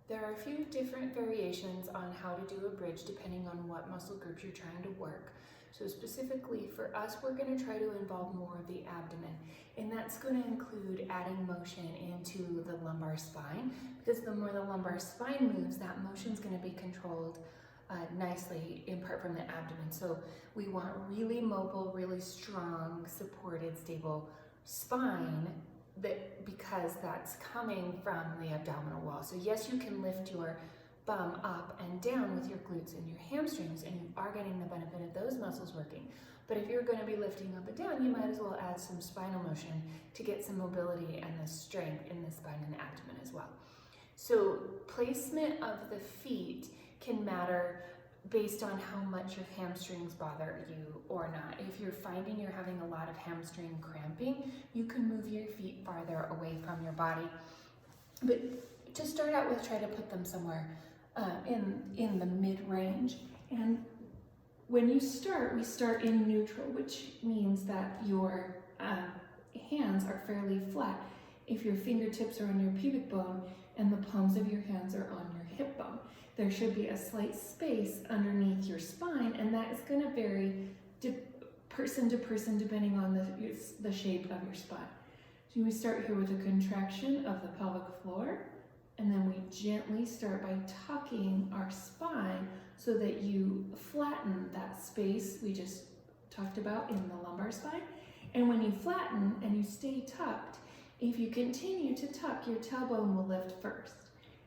There are a few different variations on how to do a bridge depending on what muscle groups you're trying to work. So specifically for us, we're going to try to involve more of the abdomen, and that's going to include adding motion into the lumbar spine, because the more the lumbar spine moves, that motion is going to be controlled nicely in part from the abdomen. So we want really mobile, really strong, supported, stable spine, because that's coming from the abdominal wall. So yes, you can lift your bum up and down with your glutes and your hamstrings, and you are getting the benefit of those muscles working. But if you're going to be lifting up and down, you might as well add some spinal motion to get some mobility and the strength in the spine and the abdomen as well. So placement of the feet can matter based on how much your hamstrings bother you or not. If you're finding you're having a lot of hamstring cramping, you can move your feet farther away from your body. But to start out with, try to put them somewhere in the mid-range. And when you start, we start in neutral, which means that your hands are fairly flat. If your fingertips are on your pubic bone and the palms of your hands are on your hip bone, there should be a slight space underneath your spine, and that is going to vary person to person depending on the shape of your spine. So we start here with a contraction of the pelvic floor, and then we gently start by tucking our spine so that you flatten that space we just talked about in the lumbar spine. And when you flatten and you stay tucked, if you continue to tuck, your tailbone will lift first.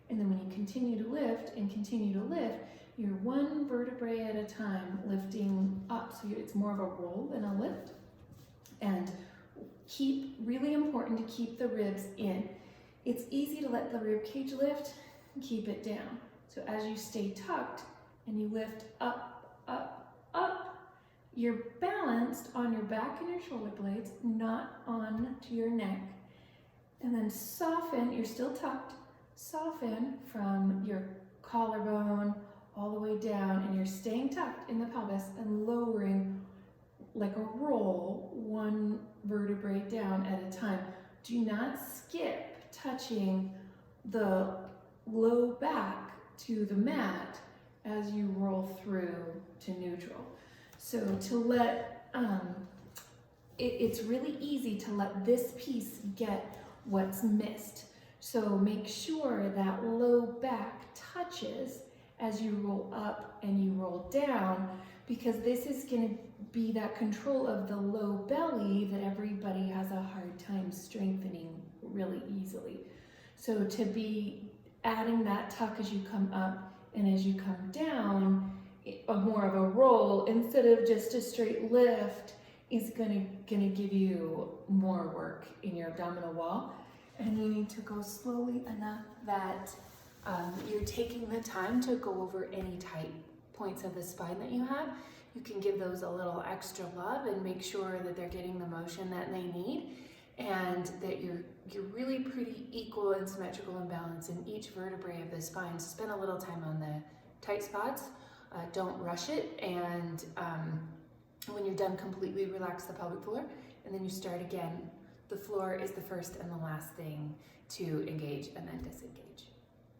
And then when you continue to lift and continue to lift, you're one vertebrae at a time lifting up. So it's more of a roll than a lift. And really important to keep the ribs in. It's easy to let the rib cage lift, keep it down. So as you stay tucked and you lift up, up, up, you're balanced on your back and your shoulder blades, not on to your neck. And then soften, you're still tucked, soften from your collarbone all the way down, and you're staying tucked in the pelvis and lowering like a roll, one vertebrae down at a time. Do not skip touching the low back to the mat as you roll through to neutral. So to let, it's really easy to let this piece get what's missed. So make sure that low back touches as you roll up and you roll down, because this is going to be that control of the low belly that everybody has a hard time strengthening really easily. So to be adding that tuck as you come up and as you come down, more of a roll instead of just a straight lift is gonna give you more work in your abdominal wall. And you need to go slowly enough that you're taking the time to go over any tight points of the spine that you have. You can give those a little extra love and make sure that they're getting the motion that they need, and that you're really pretty equal and symmetrical and balanced in each vertebrae of the spine. So spend a little time on the tight spots. Don't rush it, and when you're done, completely relax the pelvic floor, and then you start again. The floor is the first and the last thing to engage and then disengage.